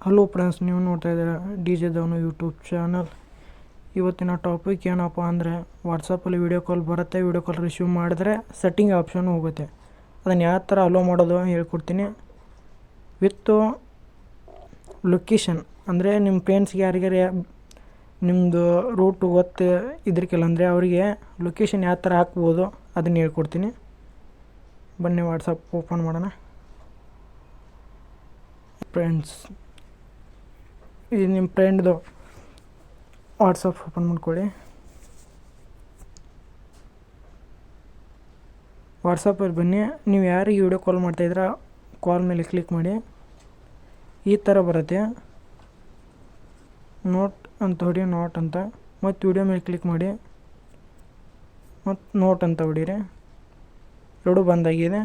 Hello friends, ನೀವು ನೋಡ್ತಾ ಇದ್ದೀರಾ ಡಿ ಜೆ ಧವನು ಯೂಟ್ಯೂಬ್ ಚಾನಲ್. ಇವತ್ತಿನ ಟಾಪಿಕ್ ಏನಪ್ಪ ಅಂದರೆ, ವಾಟ್ಸಪ್ಪಲ್ಲಿ ವೀಡಿಯೋ ಕಾಲ್ ಬರುತ್ತೆ. ವೀಡಿಯೋ ಕಾಲ್ ರಿಸೀವ್ ಮಾಡಿದ್ರೆ ಸೆಟ್ಟಿಂಗ್ ಆಪ್ಷನ್ ಹೋಗುತ್ತೆ. ಅದನ್ನು ಯಾವ ಥರ ಅಲೋ ಮಾಡೋದು ಹೇಳ್ಕೊಡ್ತೀನಿ. ವಿತ್ತು ಲೊಕೇಶನ್ ಅಂದರೆ ನಿಮ್ಮ ಫ್ರೆಂಡ್ಸ್ಗೆ ಯಾರಿಗಾರ ನಿಮ್ಮದು ರೂಟು ಗೊತ್ತು ಇದಕ್ಕೆಲ್ಲ ಅಂದರೆ ಅವರಿಗೆ ಲೊಕೇಶನ್ ಯಾವ ಥರ ಹಾಕ್ಬೋದು ಅದನ್ನು ಹೇಳ್ಕೊಡ್ತೀನಿ. ಬನ್ನಿ ವಾಟ್ಸಪ್ ಓಪನ್ ಮಾಡೋಣ. ಫ್ರೆಂಡ್ಸ್, ಇದು ನಿಮ್ಮ ಫ್ರೆಂಡ್ದು ವಾಟ್ಸಪ್ ಓಪನ್ ಮಾಡ್ಕೊಳ್ಳಿ. ವಾಟ್ಸಪ್ಪಲ್ಲಿ ಬನ್ನಿ. ನೀವು ಯಾರಿಗೆ ವೀಡಿಯೋ ಕಾಲ್ ಮಾಡ್ತಾಯಿದ್ರೆ ಕಾಲ್ ಮೇಲೆ ಕ್ಲಿಕ್ ಮಾಡಿ. ಈ ಥರ ಬರುತ್ತೆ. ನೋಟ್ ಅಂತ ಹೊಡಿ, ನೋಟ್ ಅಂತ. ಮತ್ತು ವೀಡಿಯೋ ಮೇಲೆ ಕ್ಲಿಕ್ ಮಾಡಿ, ಮತ್ತು ನೋಟ್ ಅಂತ ಹೊಡೀರಿ. ಎರಡು ಬಂದಾಗಿದೆ.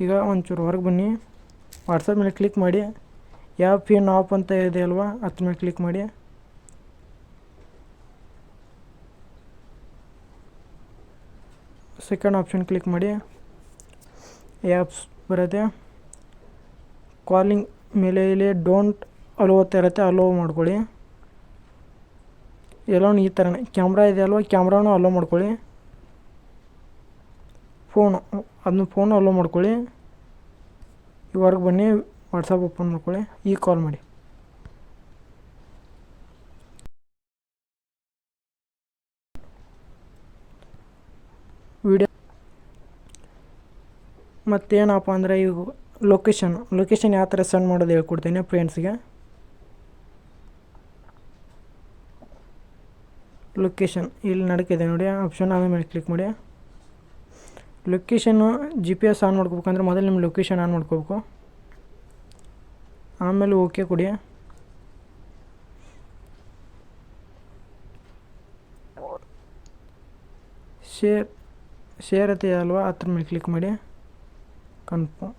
ಈಗ ಒಂಚೂರು ಹೊರಗೆ ಬನ್ನಿ. ವಾಟ್ಸಪ್ ಮೇಲೆ ಕ್ಲಿಕ್ ಮಾಡಿ. ಯಾವ ಪಿನ್ ಆಫ್ ಅಂತ ಇದೆ ಅಲ್ವಾ, ಅದ್ರ ಮೇಲೆ ಕ್ಲಿಕ್ ಮಾಡಿ. ಸೆಕೆಂಡ್ ಆಪ್ಷನ್ ಕ್ಲಿಕ್ ಮಾಡಿ. ಆ್ಯಪ್ಸ್ ಬರುತ್ತೆ. ಕಾಲಿಂಗ್ ಮೇಲೆ ಇಲ್ಲಿ ಡೋಂಟ್ ಅಲೋ ಅಂತ ಇರುತ್ತೆ, ಅಲೋ ಮಾಡ್ಕೊಳ್ಳಿ. ಎಲ್ಲನೂ ಈ ಥರನೇ ಕ್ಯಾಮ್ರಾ ಇದೆ ಅಲ್ವಾ, ಕ್ಯಾಮ್ರಾನು ಅಲೋ ಮಾಡ್ಕೊಳ್ಳಿ. ಫೋನು ಅಲೋ ಮಾಡ್ಕೊಳ್ಳಿ. ಇವಾಗ ಬನ್ನಿ, ವಾಟ್ಸಪ್ ಓಪನ್ ಮಾಡ್ಕೊಳ್ಳಿ. ಈಗ ಕಾಲ್ ಮಾಡಿ. ವಿಡಿಯೋ ಮತ್ತೇನಪ್ಪ ಅಂದರೆ, ಈಗ ಲೊಕೇಶನ್ ಯಾವ ಥರ ಸೆಂಡ್ ಮಾಡೋದು ಹೇಳ್ಕೊಡ್ತೀನಿ ಫ್ರೆಂಡ್ಸ್ಗೆ. ಲೊಕೇಶನ್ ಇಲ್ಲಿ ನಡಕಿದೆ ನೋಡಿ ಆಪ್ಷನ್, ಆಮೇಲೆ ಕ್ಲಿಕ್ ಮಾಡಿ. ಲೊಕೇಶನ್ನು GPS ಆನ್ ಮಾಡ್ಕೋಬೇಕಂದ್ರೆ ಮೊದಲು ನಿಮ್ಮ ಲೊಕೇಶನ್ ಆನ್ ಮಾಡ್ಕೋಬೇಕು. ಆಮೇಲೆ ಓಕೆ ಕೊಡಿ. ಶೇರ್ ಐತೆ ಅಲ್ವಾ, ಅದ್ರ ಮೇಲೆ ಕ್ಲಿಕ್ ಮಾಡಿ. ಕನ್ಫರ್ಮ್.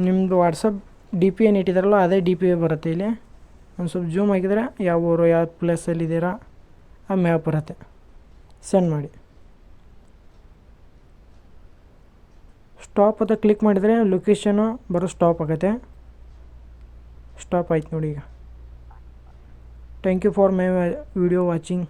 ನಿಮ್ಮದು ವಾಟ್ಸಪ್ DP ಏನು ಇಟ್ಟಿದ್ದಾರಲ್ಲ ಅದೇ DP ಬರುತ್ತೆ ಇಲ್ಲಿ. ಒಂದು ಸ್ವಲ್ಪ ಜೂಮ್ ಆಗಿದ್ರೆ ಯಾವ ಊರು ಯಾವ ಪ್ಲೇಸಲ್ಲಿದ್ದೀರಾ ಆ ಮ್ಯಾಪ್ ಬರುತ್ತೆ. ಸೆಂಡ್ ಮಾಡಿ. ಸ್ಟಾಪ್ ಅಂತ ಕ್ಲಿಕ್ ಮಾಡಿದರೆ ಲೊಕೇಶನು ಸ್ಟಾಪ್ ಆಗುತ್ತೆ. ಸ್ಟಾಪ್ ಆಯ್ತು ನೋಡಿ ಈಗ. Thank you for my video watching.